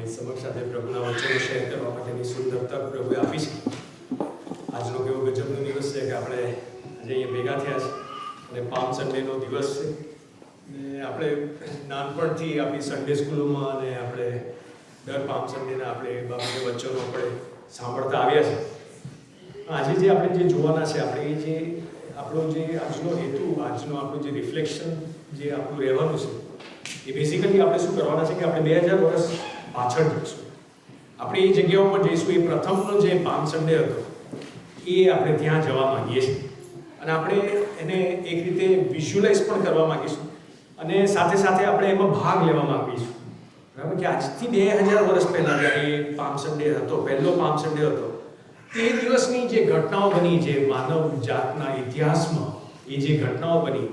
તમારી સમક્ષ સાથે પ્રભુના વચનો શેર કરવા માટેની સુંદર તક પ્રભુએ આપી છે. આજનો કેવો ગજબનો દિવસ છે કે આપણે આજે અહીંયા ભેગા થયા છે અને પામ સન્ડેનો દિવસ છે. ને આપણે નાનપણથી આપણી સન્ડે સ્કૂલોમાં અને આપણે દર પામ સન્ડેના આપણે એ બાબતે વચનો આપણે સાંભળતા આવ્યા છે. આજે જે આપણે જે જોવાના છે, આપણે જે આપણો જે આજનો હેતુ, આજનો આપણું જે રિફ્લેક્શન જે આપણું રહેવાનું છે, એ બેઝિકલી આપણે શું કરવાના છે કે આપણે 2000 વર્ષ પાછળ જઈશું. આપણે એ જગ્યાઓ પર જઈશું. એ પ્રથમનો જે પામ સન્ડે હતો એ આપણે ત્યાં જવા માંગીએ છીએ અને આપણે એને એક રીતે વિઝ્યુઅલાઇઝ પણ કરવા માંગીશું અને સાથે સાથે આપણે એમાં ભાગ લેવા માંગીશું. બરાબર કે આજથી 2000 વર્ષ પહેલાં જ્યારે એ પામ સન્ડે હતો, પહેલો પામ સન્ડે હતો, તે દિવસની જે ઘટનાઓ બની, જે માનવ જાતના ઇતિહાસમાં એ જે ઘટનાઓ બની,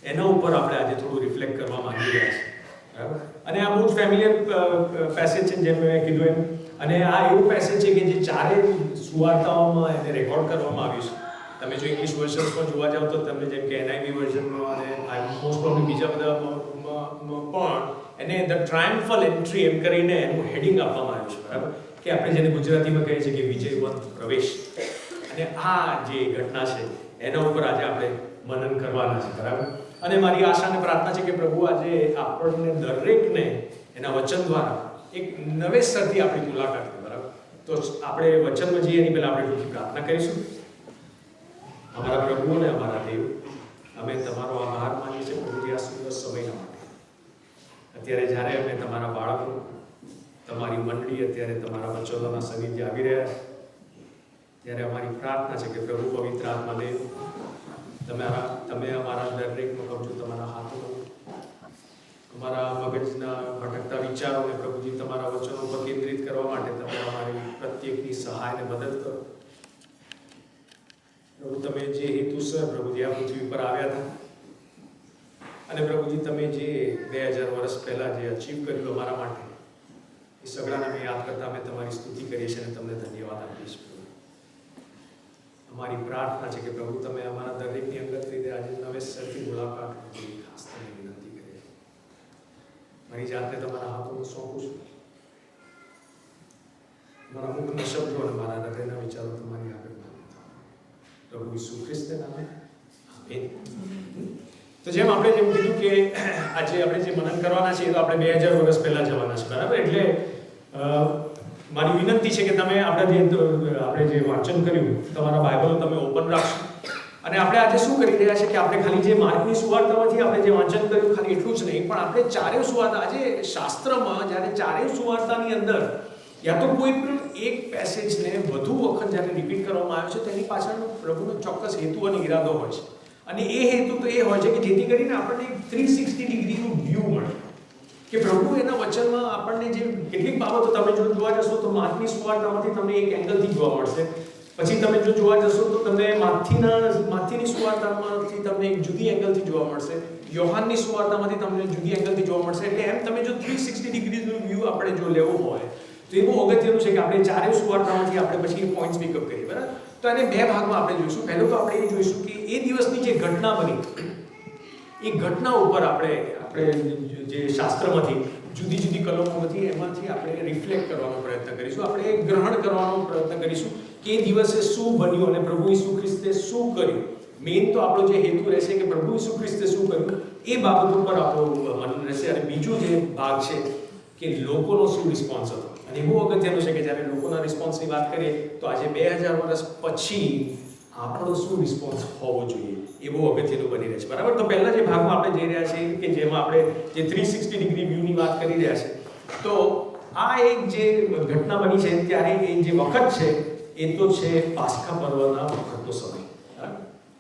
એના ઉપર આપણે આજે થોડું રિફ્લેક્ટ કરવા માંગી રહ્યા છીએ. બરાબર. અને આ બહુ જ ફેમિલિયર પેસેજ છે, જેમ મેં કીધું એમ. અને આ એવું પેસેજ છે કે જે ચારે સુવાર્તાઓમાં એને રેકોર્ડ કરવામાં આવ્યું છે. તમે જો ઇંગ્લિશ વર્ઝન્સમાં જોવા જાઓ તો તમને જેમ કે NIV વર્ઝનમાં અને મોસ્ટ પ્રોબેબલી બીજા બધામાં પણ એને ધ ટ્રાયમ્ફલ એન્ટ્રી એમ કરીને એનું હેડિંગ આપવામાં આવ્યું છે. બરાબર કે આપણે જેને ગુજરાતીમાં કહીએ છીએ કે વિજયવંત પ્રવેશ. અને આ જે ઘટના છે એના ઉપર આજે આપણે મનન કરવાના છે. બરાબર. અને મારી આશા અને પ્રાર્થના છે કે પ્રભુ આજે આપણને દરેકને એના વચન દ્વારા એક નવેસરથી આપણી મુલાકાત કરે. બરાબર. તો આપણે વચનમાં જઈએ એની પહેલાં આપણે ટૂંકી પ્રાર્થના કરીશું. અમારા પ્રભુ અને અમારા દેવ, અમે તમારો આભાર માનીએ છીએ પ્રભુજી આ સુંદર સમયના માટે. અત્યારે જ્યારે અમે તમારા બાળકો, તમારી મંડળી અત્યારે તમારા વચનોના સાનિધ્ય આવી રહ્યા છે, ત્યારે અમારી પ્રાર્થના છે કે પ્રભુ પવિત્ર આત્મા દેવ, તમે અમારા દરેકનો કબજો તમારા હાથમાં, અમારા મગજના ભટકતા વિચારોને પ્રભુજી તમારા વચનો પર કેન્દ્રિત કરવા માટે તમે અમારી પ્રત્યેકની સહાય અને મદદ કરો. પ્રભુ, તમે જે હેતુસર પ્રભુજી આ પૃથ્વી પર આવ્યા હતા અને પ્રભુજી તમે જે 2000 વર્ષ પહેલા જે અચીવ કર્યું અમારા માટે, એ સગળાને અમે યાદ કરતા અમે તમારી સ્તુતિ કરીએ છીએ અને તમને ધન્યવાદ આપીએ છીએ. અમારી પ્રાર્થના છે કે પ્રભુ તમે અમારા દરેકની અંગત રીતે આજે નવેસરથી મુલાકાત કરવાની ખાસ તમને વિનંતી કરીએ. મારી જાતને તમારા હાથોમાં સોંપું છું. મારા મુખના શબ્દો અને મારા હૃદયના વિચારો તમારી આગળ માન્ય થાવ. પ્રભુ ઈસુ ખ્રિસ્તના નામે આમેન. તો જેમ આપણે જેમ કીધું કે આજે આપણે જે મનન કરવાના છે એ તો આપણે 2000 વર્ષ પહેલા જવાના છે. બરાબર. એટલે મારી વિનંતી છે કે તમે આપણે જે વાંચન કર્યું તમારા બાઇબલ તમે ઓપન રાખશો. અને આપણે આજે શું કરી રહ્યા છે કે આપણે ખાલી જે માર્કની સુવાર્તામાંથી આપણે જે વાંચન કર્યું ખાલી એટલું જ નહીં, પણ આપણે ચારેય સુવાર્તા, આજે શાસ્ત્રમાં જ્યારે ચારેય સુવાર્તાની અંદર યા તો કોઈ પણ એક પેસેજને વધુ વખત જ્યારે રિપીટ કરવામાં આવ્યો છે તેની પાછળનો પ્રભુનો ચોક્કસ હેતુ અને ઈરાદો હોય છે. અને એ હેતુ તો એ હોય છે કે જેથી કરીને આપણને 360 ડિગ્રીનું વ્યૂ મળે કે પ્રભુ એના વચનમાં આપણને જે કેટલીક બાબતો તમે જો જોવા જશો તો માર્કની સુવાર્તામાંથી તમને એક એંગલથી જોવા મળશે. પછી તમે જો જોવા જશો તો તમને માથીની સુવાર્તામાંથી તમને એક જુદી એંગલથી જોવા મળશે. યોહાનની સુવાર્તામાંથી તમને જુદી એંગલથી જોવા મળશે. એટલે એમ તમે જો 360 ડિગ્રીનું વ્યૂ આપણે જો લેવો હોય તો એ બહુ અગત્યનું છે કે આપણે ચારેય સુવાર્તામાંથી આપણે પછી એ પોઈન્ટ્સ પિકઅપ કરીએ. બરાબર. તો એને બે ભાગમાં આપણે જોઈશું. પહેલું તો આપણે એ જોઈશું કે એ દિવસની જે ઘટના બની એ ઘટના ઉપર આપણે જે શાસ્ત્રમાંથી જુદી જુદી કલમોમાંથી એમાંથી આપણે રિફ્લેક્ટ કરવાનો પ્રયત્ન કરીશું. આપણે ગ્રહણ કરવાનો પ્રયત્ન કરીશું કે એ દિવસે શું બન્યું અને પ્રભુ ઈસુ ખ્રિસ્તે શું કર્યું. મેઇન તો આપણો જે હેતુ રહેશે કે પ્રભુ ઈસુ ખ્રિસ્તે શું કર્યું એ બાબત ઉપર આપણું મનન રહેશે. અને બીજું જે ભાગ છે કે લોકોનો શું રિસ્પોન્સ હતો. અને એ બહુ અગત્યનું છે કે જ્યારે લોકોના રિસ્પોન્સની વાત કરીએ તો આજે 2000 વર્ષ પછી આપણો શું રિસ્પોન્સ હોવો જોઈએ એ બહુ અગત્યનું બની રહે છે. બરાબર. તો પહેલા જે ભાગમાં આપણે જઈ રહ્યા છીએ કે જેમાં આપણે જે 360 ડિગ્રી વ્યૂની વાત કરી રહ્યા છે, તો આ એક જે ઘટના બની છે ત્યારે એ જે વખત છે એ તો છે પાસ્કા પર્વના વખતનો સમય.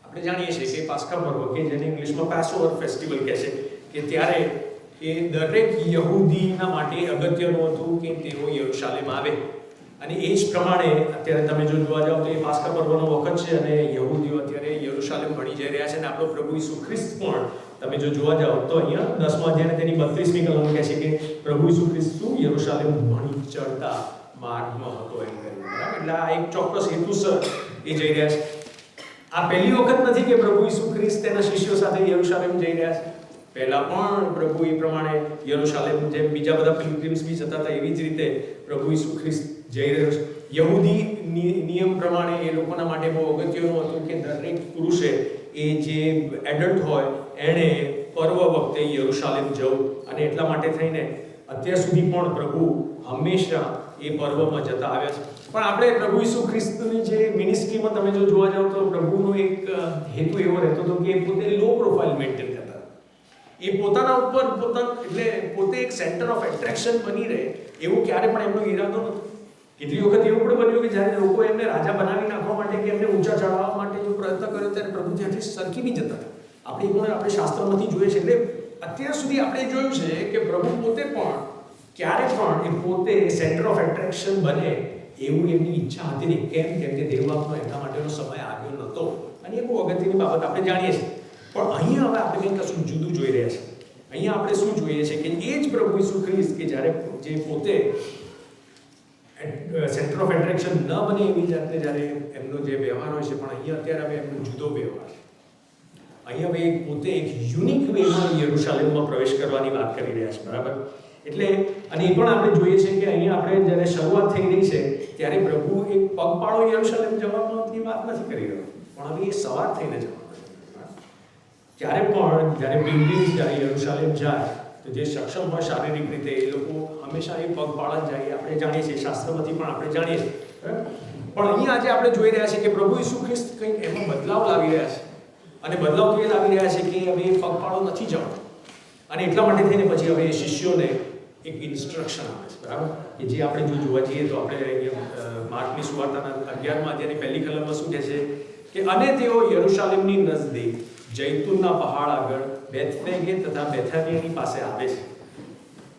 આપણે જાણીએ છીએ કે પાસ્કા પર્વ કે જેને ઇંગ્લિશમાં પેસઓવર ફેસ્ટિવલ કહે છે, કે ત્યારે એ દરેક યહૂદીના માટે અગત્યનું હતું કે તેઓ યરુશાલેમ આવે. અને એ જ પ્રમાણે અત્યારે તમે જો જોવા જાઓ તો એ પાસ્કા પર્વનો વખત છે અને યહૂદીઓ અત્યારે યરુશાલેમ ભણી જઈ રહ્યા છે. અને આપણો પ્રભુ ઈસુ ખ્રિસ્ત પણ તમે જો જોવા જાઓ તો અહીંયા 10મા અધ્યાયને તેની 32મી કલમ કહે છે કે પ્રભુ ઈસુ ખ્રિસ્ત યરુશાલેમ ભણી ચડતા માર્ગમાં હતો એમ કરીને. બરાબર. એટલે આ એક ચોક્કસ હેતુસર એ જઈ રહ્યા છે. આ પહેલી વખત નથી કે પ્રભુ ઈસુ ખ્રિસ્ત તેના શિષ્યો સાથે યરુશાલેમ જઈ રહ્યા છે. પહેલા પણ પ્રભુ એ પ્રમાણે યરુશાલેમ જેમ બીજા બધા પિલગ્રિમ્સ બી જતા હતા એવી જ રીતે પ્રભુ ઈસુ ખ્રિસ્ત જઈ રહ્યો છે. યહૂદી નિયમ પ્રમાણે એ લોકોના માટે બહુ અગત્યનું હતું કે દરેક પુરુષે એ જે એડલ્ટ હોય એણે પર્વ વખતે યરુશાલેમ જવું, અને એટલા માટે થઈને અત્યાર સુધી પણ પ્રભુ હંમેશા એ પર્વમાં જતા આવ્યા છે. પણ આપણે પ્રભુ ઈસુ ખ્રિસ્તની જે મિનિસ્ટ્રીમાં તમે જો જોવા જાવ તો પ્રભુનો એક હેતુ એવો રહેતો હતો કે પોતે લો પ્રોફાઇલ મેન્ટેન કરતા. એ પોતાના ઉપર એટલે પોતે એક સેન્ટર ઓફ એટ્રેક્શન બની રહે એવું ક્યારે પણ એમનો ઈરાદો નહોતો. કેટલી વખત એવું પણ બન્યું કે જ્યારે લોકો એમને રાજા બનાવી નાખવા માટે કે એમને ઊંચા ચડાવવા માટે જો પ્રયત્ન કર્યો ત્યારે પ્રભુ ત્યાંથી સરકી બી જતા. આપણે શાસ્ત્રમાંથી જોઈએ છે. એટલે અત્યાર સુધી આપણે જોયું છે કે પ્રભુ પોતે પણ ક્યારે પણ એ પોતે સેન્ટર ઓફ એટ્રેક્શન બને એવું એમની ઈચ્છા હતી નહીં. કેમ કે દેવબાપનો એમના માટેનો સમય આવ્યો નહોતો, અને એ બહુ અગત્યની બાબત આપણે જાણીએ છીએ. પણ અહીંયા હવે આપણે કંઈક કશું જુદું જોઈ રહ્યા છીએ. અહીંયા આપણે શું જોઈએ છે કે એ જ પ્રભુ ઈસુ ખ્રિસ્ત કે જ્યારે જે પોતે સેન્ટર ઓફ એટ્રેક્શન ન બને એવી જાતે જ્યારે એમનો જે વ્યવહાર હોય છે, પણ અહીંયા અત્યારે હવે એમનો જુદો વ્યવહાર છે. અહીંયા હવે પોતે એક યુનિક વેમાં યરુશાલેમમાં પ્રવેશ કરવાની વાત કરી રહ્યા છે, બરાબર? એટલે અને એ પણ આપણે જોઈએ છે કે અહીંયા આપણે જ્યારે શરૂઆત થઈ રહી છે ત્યારે પ્રભુ એક પગપાળો યરુશાલેમ જવાની વાત નથી કરી રહ્યો, પણ હવે એ સવાર થઈને જવાનું. ત્યારે પણ જ્યારે પિલગ્રિમ્સ જ્યારે યરુશાલેમ જાય તો જે સક્ષમ હોય શારીરિક રીતે એ લોકો હંમેશા એ પગપાળા જ જાય. આપણે જાણીએ છીએ, શાસ્ત્રમાંથી પણ આપણે જાણીએ છીએ. પણ અહીંયા આજે આપણે જોઈ રહ્યા છીએ કે પ્રભુ ઈસુ ખ્રિસ્ત કંઈક એમાં બદલાવ લાવી રહ્યા છે, અને બદલાવ તો એ લાવી રહ્યા છે કે હવે એ પગપાળો નથી જવાનું. અને એટલા માટે થઈને પછી હવે એ શિષ્યોને એક ઇન્સ્ટ્રક્શન આપે છે, બરાબર? કે જે આપણે જો જોવા જઈએ તો આપણે માર્કની સુવાર્તાના 11મા અધ્યાયની પહેલી કલમમાં શું કહે છે કે અને તેઓ યરુશાલેમની નજદીક જૈતુનના પહાડ આગળ બેથફેગે તથા બેથાનિયાની પાસે આવે છે.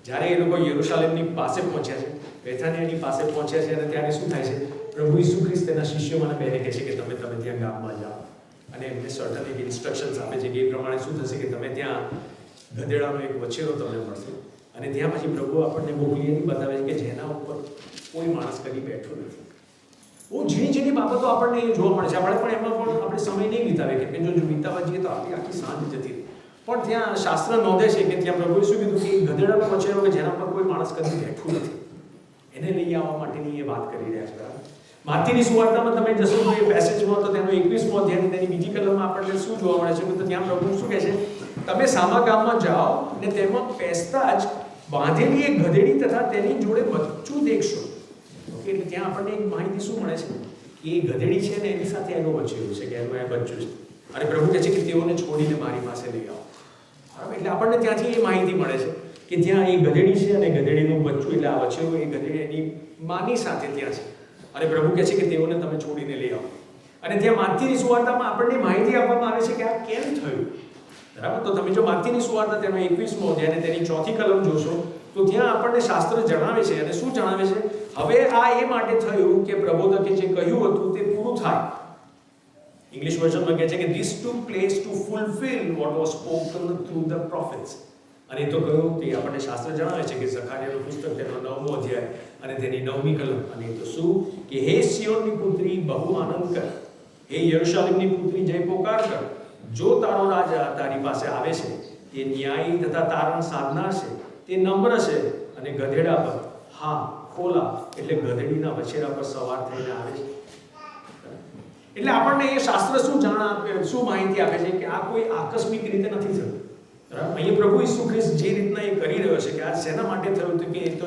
જ્યારે એ લોકો યરુશાલેમની પાસે પહોંચ્યા છે, બેથાનિયાની પાસે પહોંચ્યા છે, અને ત્યારે શું થાય છે? પ્રભુ ઈસુ ખ્રિસ્ત તેના શિષ્યોને બેને કહે છે કે તમે ત્યાં ગામમાં જાઓ, અને એમને સર્ટન એક ઇન્સ્ટ્રક્શન્સ આપે છે કે એ પ્રમાણે શું થશે કે તમે ત્યાં ગધેડાનો એક વછેરો તમને મળશે, અને ત્યાં પછી પ્રભુ આપણને બહુ ક્લિયરલી બતાવે છે કે જેના ઉપર કોઈ માણસ કદી બેઠો નથી. બહુ ઝીણી બાબતો આપણને એ જોવા મળે છે. આપણે પણ એમાં પણ આપણે સમય નહીં વિતાવે કે જો વિતાવવા જઈએ તો આપણી આખી સાંજ જતી રહી. પણ ત્યાં શાસ્ત્ર નોંધે છે કે ત્યાં પ્રભુએ શું કીધું કે ગધેડાનો વછેરો કે જેના પર કોઈ માણસ કદી બેઠું નથી, એને લઈ આવવા માટેની એ વાત કરી રહ્યા છે. માથીની સુવાર્તામાં તમે જશો તો એ પેસેજમાં તો તેનો 21મો અધ્યાય તેની બીજી કલમમાં આપણને શું જોવા મળે છે તો ત્યાં પ્રભુ શું કહે છે? તમે સામા ગામમાં જાઓ અને તેમાં પેસતા જ બાંધેલી એક ગધેડી તથા તેની જોડે બચ્ચું દેખશો. ઓકે, એટલે ત્યાં આપણને એક માહિતી શું મળે છે કે એ ગધેડી છે ને એની સાથે એનો વછેરો છે કે એનું એ બચ્ચું છે, અને પ્રભુ કહે છે કે તેઓને છોડીને મારી પાસે લઈ આવો. બરાબર? એટલે આપણને ત્યાંથી એ માહિતી મળે છે કે ત્યાં એ ગધેડી છે અને ગધેડીનું બચ્ચું એટલે આ વછેરો એ ગધેડી એની માની સાથે ત્યાં છે, અને પ્રભુ કહે છે કે તેઓને તમે છોડીને લઈ આવો. અને ત્યાં માથીની સુવાર્તામાં આપણને માહિતી આપવામાં આવે છે કે આ કેમ થયું. બરાબર? તો તમે જો માથીની સુવાર્તા તેનો 21મો અધ્યાય અને તેની 4th કલમ જોશો તો ત્યાં આપણને શાસ્ત્ર જણાવે છે, અને શું જણાવે છે? હવે આ એ માટે થયું કે પ્રબોધકે જે કહ્યું હતું તે પૂરું થાય. ઇંગ્લિશ વર્ઝનમાં કહે છે કે this took place to fulfill what was spoken through the prophets. અને તો કહ્યું તે આપણને શાસ્ત્ર જણાવે છે કે ઝખારિયાનું પુસ્તક તેનો 9મો અધ્યાય અને તેની 9મી કલમ. અને તો શું કે હે સિયોનની પુત્રી બહુ આનંદ કર, હે યરુશાલેમની પુત્રી જય પોકાર કર. જો તારો રાજા તારી પાસે આવે છે તે ન્યાયી તથા તારણ સાધનાર છે, તે નમ્ર છે અને ગધેડા પર ખોલા એટલે ગધેડીના વછેરા પર સવાર થઈને આવે છે. એટલે આપણને એ શાસ્ત્ર શું માહિતી આપે છે કે આ કોઈ આકસ્મિક રીતે નથી થયું. અહીંયા પ્રભુ ઈસુ ખ્રિસ્ત જે રીતના એ કરી રહ્યો છે કે આ શેના માટે થયું હતું કે એ તો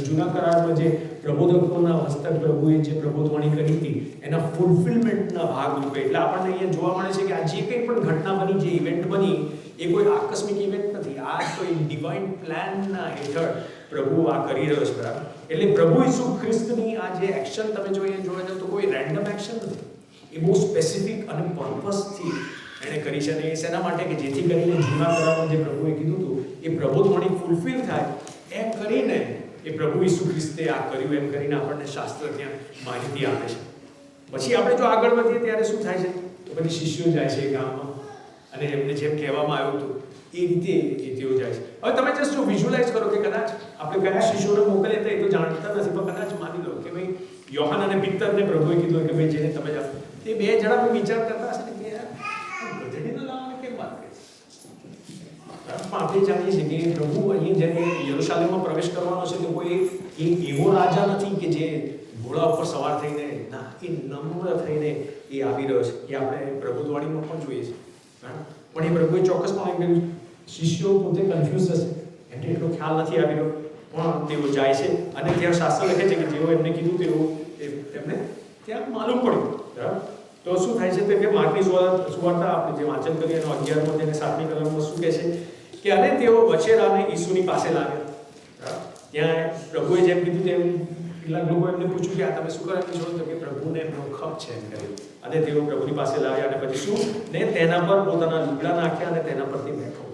જૂના કરારમાં જે પ્રબોધકોના હસ્તક પ્રભુએ જે પ્રબોધવાણી કરી હતી એના ફૂલફિલમેન્ટના ભાગરૂપે. એટલે આપણને અહીંયા જોવા મળે છે કે આ જે કંઈ પણ ઘટના બની, જે ઇવેન્ટ બની, એ કોઈ આકસ્મિક ઇવેન્ટ નથી. આ કોઈ ડિવાઇન પ્લાનના હેઠળ પ્રભુ આ કરી રહ્યો છે, બરાબર? એટલે પ્રભુ ઈસુ ખ્રિસ્તની આ જે એક્શન તમે જોવા જાવ તો કોઈ રેન્ડમ એક્શન નથી. એ બહુ સ્પેસિફિક અને પર્પસથી એણે કરી છે. અને એ શેના માટે કે જેથી કરીને જૂના કરારમાં જે પ્રભુએ કીધું હતું એ પ્રબોધવાણી ફૂલફિલ થાય એમ કરીને એ પ્રભુ ઈસુ ખ્રિસ્તે આ કર્યું એમ કરીને આપણને શાસ્ત્ર ત્યાં માહિતી આપે છે. પછી આપણે જો આગળ વધીએ ત્યારે શું થાય છે તો બધી શિષ્યો જાય છે ગામમાં, અને એમને જેમ કહેવામાં આવ્યું હતું એ રીતે એ તેઓ જાય છે. હવે તમે જસ્ટ જો વિઝ્યુઅલાઇઝ કરો કે કદાચ આપણે કયા શિષ્યોને મોકલ્યા હતા એ તો જાણતા નથી, પણ કદાચ માની લો કે ભાઈ યોહાન અને પિત્તરને પ્રભુએ કીધું કે ભાઈ જેને તમે જાઓ, તે બે જણા વિચાર કરતા હશે ને કે યાર ગધેડીને લાવવાની કેમ વાત કરી. કોન્ટેક્સ્ટમાં આપણે જાણીએ છીએ કે પ્રભુ અહીં જ્યારે યરુશાલેમમાં પ્રવેશ કરવાનો છે તો કોઈ એક એવો રાજા નથી કે જે ઘોડા ઉપર સવાર થઈને, ના, એ નમ્ર થઈને એ આવી રહ્યો છે. એ આપણે પ્રભુદ્વાણીમાં પણ જોઈએ છીએ. પણ એ પ્રભુએ ચોક્કસપણે કહ્યું, શિષ્યો પોતે કન્ફ્યુઝ થશે, એમને એટલો ખ્યાલ નથી આવી રહ્યો, પણ તેઓ જાય છે અને ત્યાં શાસ્ત્ર લખે છે કે જેઓ એમને કીધું તેઓ એમને ત્યાં માલુમ પડ્યું. બરાબર? તો શું થાય છે કે માર્કની સુવાર્તા આપણે જે વાંચન કરીએ એનો 11મો અને 7મી કલમમાં શું કહે છે કે અને તેઓ વછેરાને ઈસુની પાસે લાવ્યા. ત્યાં પ્રભુએ જેમ કીધું તેમ કેટલાક લોકો એમને પૂછ્યું કે આ તમે શું કરવા છો? તો કે પ્રભુને એમનો ખપ છે એમ કહ્યું. અને તેઓ પ્રભુની પાસે લાવ્યા અને પછી શું ને તેના પર પોતાના લુગડા નાખ્યા અને તેના પરથી બેઠો.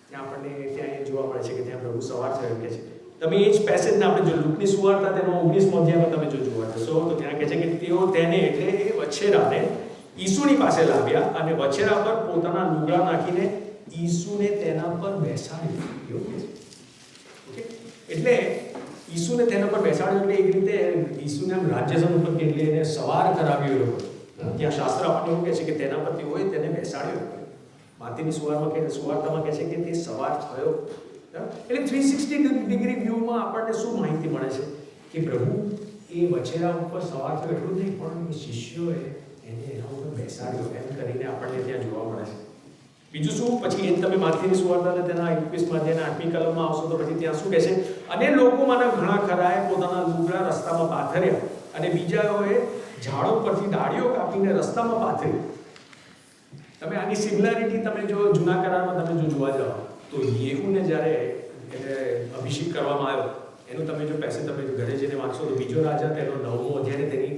ત્યાં આપણને ત્યાં એ જોવા મળે છે કે ત્યાં પ્રભુ સવાર થયો કે છે. તમે એ જ પેસેજને આપણે જો લુકની સુવાર્તા તેનો 19મો અધ્યાયમાં તમે જો જોવા જશો તો ત્યાં કહે છે કે તેઓ તેને એટલે એ વછેરાને ઈસુની પાસે લાવ્યા અને વછેરા પર પોતાના લુગડા નાખીને ઈસુને તેના પર બેસાડ્યું. એવું કહે છે. એટલે ઈસુને તેના પર બેસાડ્યો એટલે એક રીતે ઈસુને આમ રાજ્યસન ઉપર કેટલી એને સવાર કરાવ્યો એ લોકો. ત્યાં શાસ્ત્ર આપણને એવું કહે છે કે તેના પર તેઓએ તેને બેસાડ્યો. માતીની સુવાર્તામાં કહે છે કે તે સવાર થયો. એટલે 360 ડિગ્રી વ્યૂમાં આપણને શું માહિતી મળે છે કે પ્રભુ એ વછેરા ઉપર સવાર થયો એટલું નહીં, પણ શિષ્યોએ એને એના ઉપર બેસાડ્યો એમ કરીને આપણને ત્યાં જોવા મળે છે. બીજું શું, પછી એ તમે માથીની સુવાર્તાને તેના 21મા અધ્યાયના 8મી કલમમાં આવશો તો પછી ત્યાં શું કહે છે, અને લોકોમાંના ઘણા ખરાએ પોતાના લુગડા રસ્તામાં પાથર્યા અને બીજાઓએ ઝાડો પરથી ડાળીઓ કાપીને રસ્તામાં પાથરી. તમે આની સિમિલારિટી તમે જો જૂના કરારમાં તમે જો જોવા જાઓ તો યેહૂને જ્યારે એને અભિષેક કરવામાં આવ્યો એનું તમે જો પેસેજ તમે ઘરે જઈને વાંચશો તો બીજો રાજા તેનો 9મો અધ્યાય તેની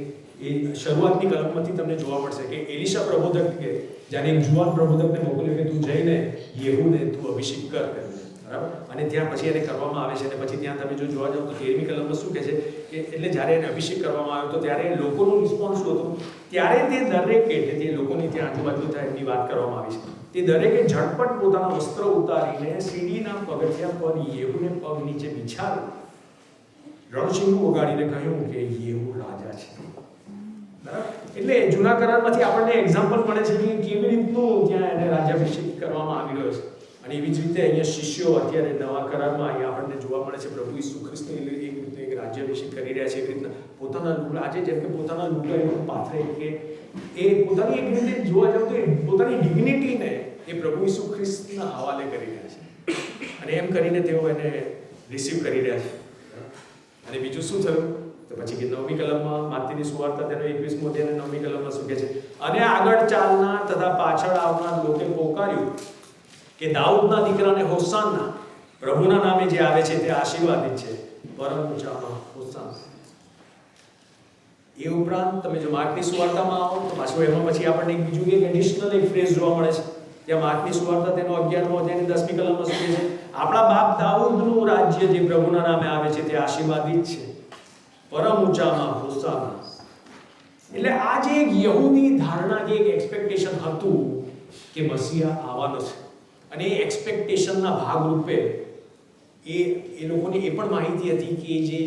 એ શરૂઆતની કલમમાંથી તમને જોવા મળશે કે એલિશા પ્રબોધક કે જ્યારે એક જુવાન પ્રબોધકને મોકલ્યો કે તું જઈને યેહૂને તું અભિષેક કર, બરાબર? અને ત્યાં પછી એને કરવામાં આવે છે અને પછી ત્યાં તમે જો જોવા જાઓ તો 13મી કલમમાં શું કહે છે કે એટલે જ્યારે એને અભિષેક કરવામાં આવ્યો તો ત્યારે લોકોનો રિસ્પોન્સ શું હતો, ત્યારે તે દરેકે એટલે જે લોકોની ત્યાં આજુબાજુ થાય એની વાત કરવામાં આવી છે, તે દરેકે ઝટપટ પોતાના વસ્ત્ર ઉતારીને સીડીના પગથિયા પર યેહૂને પગ નીચે બિછાવી રણશીંગું વગાડીને કહ્યું કે યેહૂ રાજા છે. બરાબર? એટલે જૂના કરારમાંથી આપણને એક્ઝામ્પલ મળે છે કે કેવી રીતનું ત્યાં એને રાજ્યાભિષેક કરવામાં આવી રહ્યો છે. અને એવી જ રીતે અહીંયા શિષ્યો અત્યારે નવા કરારમાં અહીંયા આપણને જોવા મળે છે પ્રભુ ઈસુ ખ્રિસ્ત એક રાજ્યાભિષેક કરી રહ્યા છે. એવી રીતના પોતાના લુગડા આજે જેમ કે પોતાના લુગડા એવું પાથરે કે એ પોતાની એક રીતે જોવા જાવ તો પોતાની ડિગ્નિટીને એ પ્રભુ ઈસુ ખ્રિસ્તના હવાલે કરી રહ્યા છે અને એમ કરીને તેઓ એને રિસીવ કરી રહ્યા છે. અને બીજું શું થયું તો પછી કે 9મી કલમમાં માતીની સુવાર્તા તેનો 21મો અધ્યાય 9મી કલમમાં શું કહે છે, અને આગળ ચાલનાર તથા પાછળ આવનાર લોકે પોકાર્યું કે દાઉદના દીકરાને હોસાના, પ્રભુના નામે જે આવે છે તે આશીર્વાદિત છે, પરમ ઊંચામાં હોસાના. એ ઉપરાંત તમે જો માર્કની સુવાર્તામાં આવો તો પાછું એમાં પછી આપણને બીજું એક એડિશનલ એક ફ્રેઝ જોવા મળે છે. ત્યાં માર્કની સુવાર્તા તેનો 11મો અધ્યાયની 10મી કલમમાં શું કહે છે, આપણા બાપ દાઉદનું રાજ્ય જે પ્રભુના નામે આવે છે તે આશીર્વાદિત છે, પરમ ઊંચામાં હોસાના. એટલે આ જે એક યહૂદી ધારણા કે એક એક્સપેક્ટેશન હતું કે મસીહા આવવાનો છે અને એ એક્સપેક્ટેશનના ભાગરૂપે એ લોકોને એ પણ માહિતી હતી કે જે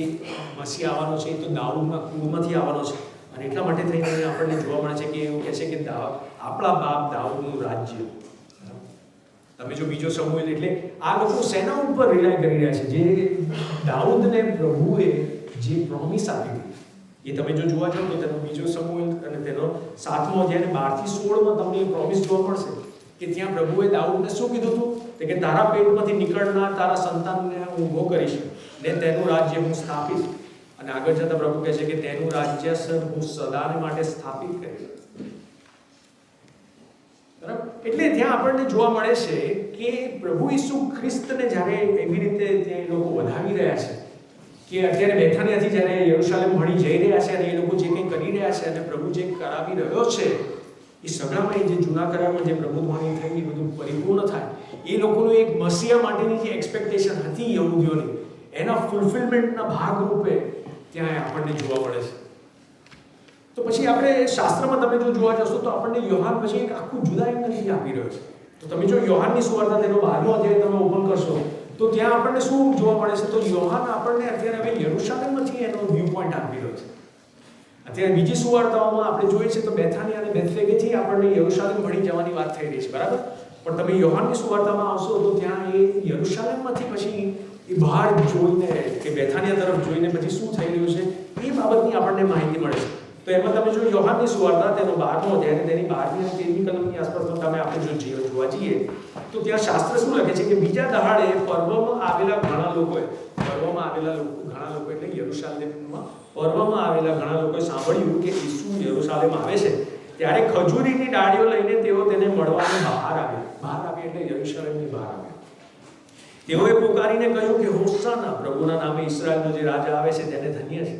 મસીહા આવવાનો છે એ તો દાઉદના કુળમાંથી આવવાનો છે અને એટલા માટે થઈને આપણને જોવા મળે છે કે એવું કહે છે કે આપણા બાપ દાઉદનું રાજ્ય. તમે જો બીજો સમૂહ એટલે આ લોકો શેના ઉપર રિલાય કરી રહ્યા છે, જે દાઉદને પ્રભુએ જે પ્રોમિસ આપી હતી એ તમે જો જોવા જાઓ તો તેનો બીજો સમૂહ અને તેનો 7મો અધ્યાય 12 થી 16માં તમને એ પ્રોમિસ જોવા મળશે કે ત્યાં પ્રભુએ દાઉદને શું કીધું હતું કે તારા પેટમાંથી નીકળનાર તારા સંતાનને હું ઊભો કરીશ ને તેનું રાજ્ય હું સ્થાપીશ. અને આગળ જતા પ્રભુ કહે છે કે તેનું રાજ્ય હું સદાને માટે સ્થાપિત કરીશ. બરાબર? એટલે ત્યાં આપણને જોવા મળે છે કે પ્રભુ ઈસુ ખ્રિસ્તને જ્યારે એવી રીતે તે લોકો વધાવી રહ્યા છે કે અત્યારે બેથાનિયાથી જ્યારે યરુશાલેમ ભણી જઈ રહ્યા છે અને એ લોકો જે કંઈ કરી રહ્યા છે અને પ્રભુ જે કરાવી રહ્યો છે એ સગડામાં જે જૂના કરારમાં જે પ્રભુત્વની થઈ એ બધું પરિપૂર્ણ થાય, એ લોકોનું એક મસીહા માટેની જે એક્સપેક્ટેશન હતી યહૂદીઓની એના ફૂલફિલમેન્ટના ભાગરૂપે ત્યાં આપણને જોવા મળે છે. તો પછી આપણે શાસ્ત્રમાં તમે જો જોવા જશો તો આપણને યોહાન પછી એક આખું જુદા એંગલથી આપી રહ્યો છે. તો તમે જો યોહાનની સુવાર્તા તેનો 12મો અધ્યાય તમે ઓપન કરશો તો ત્યાં આપણને શું જોવા મળે છે, તો યોહાન આપણને અત્યારે હવે યરુશાલેમમાંથી એનો વ્યૂ પોઈન્ટ આપી રહ્યો છે. અત્યારે બીજી સુવાર્તાઓમાં આપણે જોઈએ છે તો બેથાનિયા અને બેથફેગેથી આપણને યરુશાલેમ ભણી જવાની વાત થઈ રહી છે, બરાબર? પણ તમે યોહાનની સુવાર્તામાં આવશો તો ત્યાં એ યરુશાલેમમાંથી પછી એ બહાર જોઈને કે બેથાનિયા તરફ જોઈને પછી શું થઈ રહ્યું છે એ બાબતની આપણને માહિતી મળે છે. તો એમાં તમે જો યોહાનની સુવાર્તા તેનો 12મો અધ્યાય અને તેની 12મી અને 13મી કલમની આસપાસ તમે આપણે જો જોવા જઈએ તો ત્યાં શાસ્ત્ર શું લખે છે કે બીજા દહાડે પર્વમાં આવેલા ઘણા લોકોએ એટલે યરુશાલેમમાં પર્વમાં આવેલા ઘણા લોકોએ સાંભળ્યું કે ઈસુ યરુશાલેમ આવે છે. ત્યારે ખજૂરીની ડાળીઓ લઈને તેઓ તેને મળવાને બહાર આવ્યા એટલે યરુશાલેમની બહાર આવ્યા. તેઓએ પુકારીને કહ્યું કે હોસાના, પ્રભુના નામે ઈસ્રાયેલનો જે રાજા આવે છે તેને ધન્ય છે.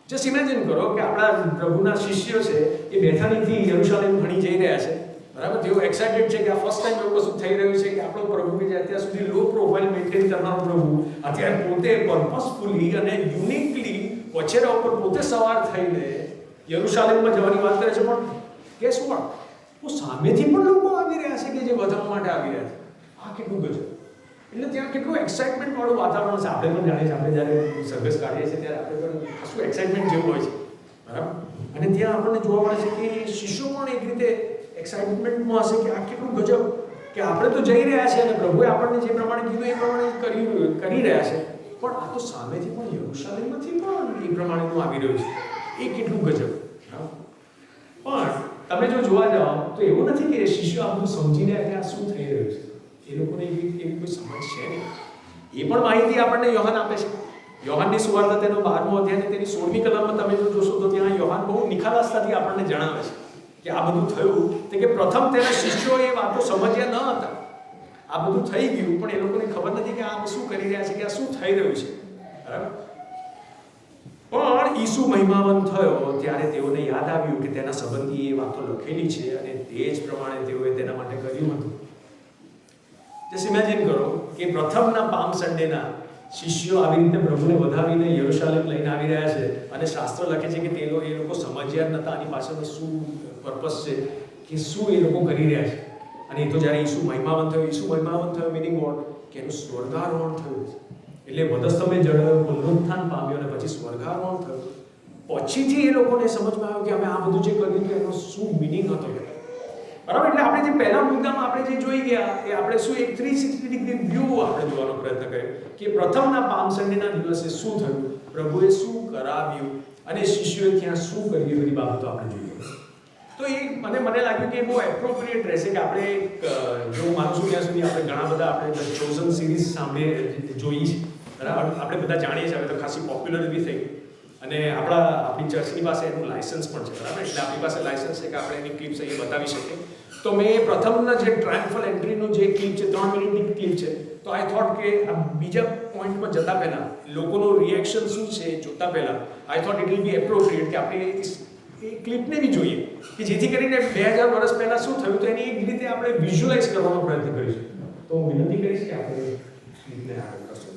જસ્ટ ઇમેજિન કરો કે આપણા પ્રભુના શિષ્યો છે એ બેથાનીથી યરુશાલેમ ભણી જઈ રહ્યા છે, બરાબર. તેઓ એક્સાઇટેડ છે કે આ ફર્સ્ટ ટાઈમ એવું કશું થઈ રહ્યું છે કે આપણો પ્રભુ કે જે અત્યાર સુધી લો પ્રોફાઇલ મેન્ટેન કરનારો પ્રભુ અત્યારે પોતે પર્પસફુલી અને યુનિકલી વછેરા ઉપર પોતે સવાર થઈને યરુશાલેમમાં જવાની વાત કરે છે. પણ કેસ વોટ, તો સામેથી પણ લોકો આવી રહ્યા છે કે જે વધારવા માટે આવી રહ્યા છે. આ કેટલું ગજબ! એટલે ત્યાં કેટલું એક્સાઇટમેન્ટ વાળું વાતાવરણ છે. આપણે પણ જાણીએ છીએ, આપણે જ્યારે સરઘસ કાઢીએ છીએ ત્યારે આપણે પણ કશું એક્સાઇટમેન્ટ જેવું હોય છે, બરાબર. અને ત્યાં આપણને જોવા મળે છે કે શિષ્યો પણ એક રીતે એક્સાઇટમેન્ટમાં હશે કે આ કેટલું ગજબ કે આપણે તો જઈ રહ્યા છીએ અને પ્રભુએ આપણને જે પ્રમાણે કીધું એ પ્રમાણે કરી રહ્યા છે, પણ આ તો સામેથી પણ યરુશાલેમમાંથી પણ એ પ્રમાણેનું આવી રહ્યું છે. એ કેટલું ગજબ! પણ તમે જો જોવા જાઓ તો એવું નથી કે શિષ્યો આ બધું સમજીને કે આ શું થઈ રહ્યું છે. એ લોકોને એવી કોઈ સમજ છે નહીં. એ પણ માહિતી આપણને યોહાન આપે છે. યોહાનની સુવાર્તા તેનો 12મો અધ્યાય અને તેની 16મી કલમમાં તમે જો જોશો તો ત્યાં યોહાન બહુ નિખાલસતાથી આપણને જણાવે છે કે આ બધું થયું તે કે પ્રથમ તેના શિષ્યો એ વાતો સમજ્યા ન હતા. આ બધું થઈ ગયું પણ એ લોકોને ખબર નથી કે આ શું કરી રહ્યા છે, કે આ શું થઈ રહ્યું છે, બરાબર. પણ ઈસુ મહિમાવંત થયો ત્યારે તેઓને યાદ આવ્યું કે તેના સંબંધી એ વાતો લખેલી છે અને તે જ પ્રમાણે તેઓએ તેના માટે કર્યું હતું. જસ્ટ ઇમેજિન કરો કે પ્રથમના પામ સન્ડેના શિષ્યો આવી રીતે પ્રભુને વધાવીને યરુશાલેમ લઈને આવી રહ્યા છે અને શાસ્ત્ર લખે છે કે એ લોકો સમજ્યા જ નતા આની પાછળનો શું પર્પસ છે, કે શું એ લોકો કરી રહ્યા છે. અને એ તો જ્યારે ઈસુ મહિમાવંત થયો મિનિંગ વોટ, કે એનું સ્વર્ગારોહણ થયું. એટલે વધસ્તંભે જળ પુનરુત્થાન પામ્યો અને પછી સ્વર્ગારોહણ થયું. પછીથી એ લોકોને સમજમાં આવ્યું કે અમે આ બધું જે કર્યું હતું એનો શું મિનિંગ હતો, બરાબર. એટલે આપણે જે પહેલા મુદ્દામાં આપણે જે જોઈ ગયા એ આપણે શું એક 360 ડિગ્રી વ્યૂ આપણે જોવાનો પ્રયત્ન કર્યો કે પ્રથમના પામ સન્ડેના દિવસે શું થયું, પ્રભુએ શું કરાવ્યું અને શિષ્યોએ ત્યાં શું કર્યું, એ બધી બાબતો આપણે જોઈએ. તો એ મને લાગ્યું કે બહુ એપ્રોપ્રિએટ રહેશે કે આપણે જો હું માનું છું ત્યાં સુધી આપણે ઘણા બધા આપણે ચોઝન સિરીઝ જોઈ છે, બરાબર. આપણે બધા જાણીએ છીએ, હવે તો ખાસી પોપ્યુલર બી થઈ અને આપણી ચર્ચની પાસે એનું લાયસન્સ પણ છે, બરાબર. એટલે આપણી પાસે લાયસન્સ છે કે આપણે એની ક્લિપ્સ અહીં બતાવી શકીએ. તો મેં પ્રથમના જે ટ્રાયમ્ફલ એન્ટ્રીનું જે ક્લિપ છે 3 મિનિટની ક્લિપ છે, તો આઈ થોટ કે આ બીજા પોઈન્ટમાં જતા પહેલાં લોકોનું રિએક્શન શું છે જોતા પહેલાં I thought it will be appropriate કે આપણે એ ક્લિપને બી જોઈએ કે જેથી કરીને 2000 વર્ષ પહેલાં શું થયું તો એની એક રીતે આપણે વિઝ્યુઅલાઇઝ કરવાનો પ્રયત્ન કરીશું. તો હું વિનંતી કરીશ કે આપણે ક્લિપને આગળ કરશું.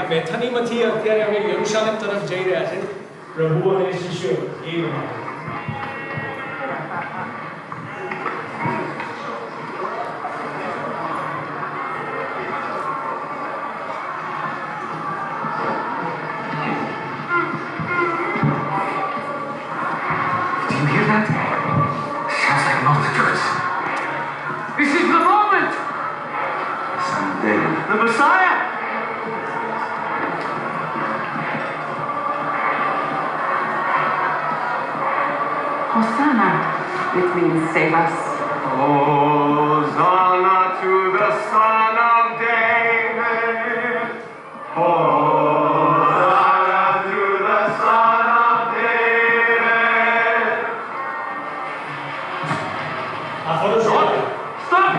બેથાનીમાંથી અત્યારે હવે યરુશાલેમ તરફ જઈ રહ્યા છે પ્રભુ અને શિષ્યો. એ Do you hear that? Sounds like multitudes. This is the moment. Someday the Messiah. Hosanna, which means save us. Hosanna to the Son of David. Hosanna to the Son of David. Stop!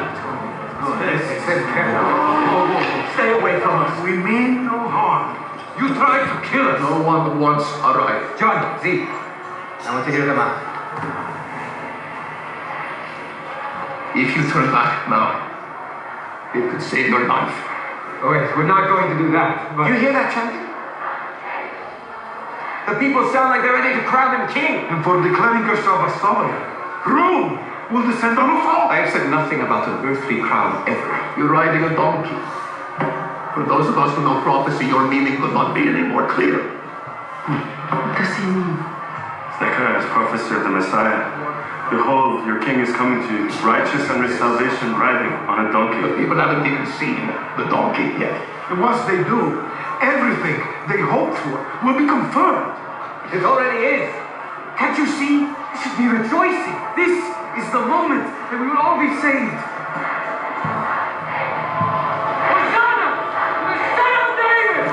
Stay away from us. We mean no harm. You tried to kill us. No one wants a right. John, see. I want to hear them out. If you turn back now, it could save your life. Oh wait, we're not going to do that. But You hear that chanting? The people sound like they're ready to crown him king. and for declaring yourself a sovereign, Rome will descend on us all. I have said nothing about an earthly crown ever. You're riding a donkey. For those of us who know prophecy, your meaning could not be any more clear. What does he mean? Zechariah's prophecy of the Messiah. Behold, your king is coming to you, righteous and with salvation, riding on a But donkey. people haven't even seen the donkey yet. And once they do, everything they hope for will be confirmed. It already is. Can't you see? We should be rejoicing. This is the moment that we will all be saved. Hosanna! The Son of David!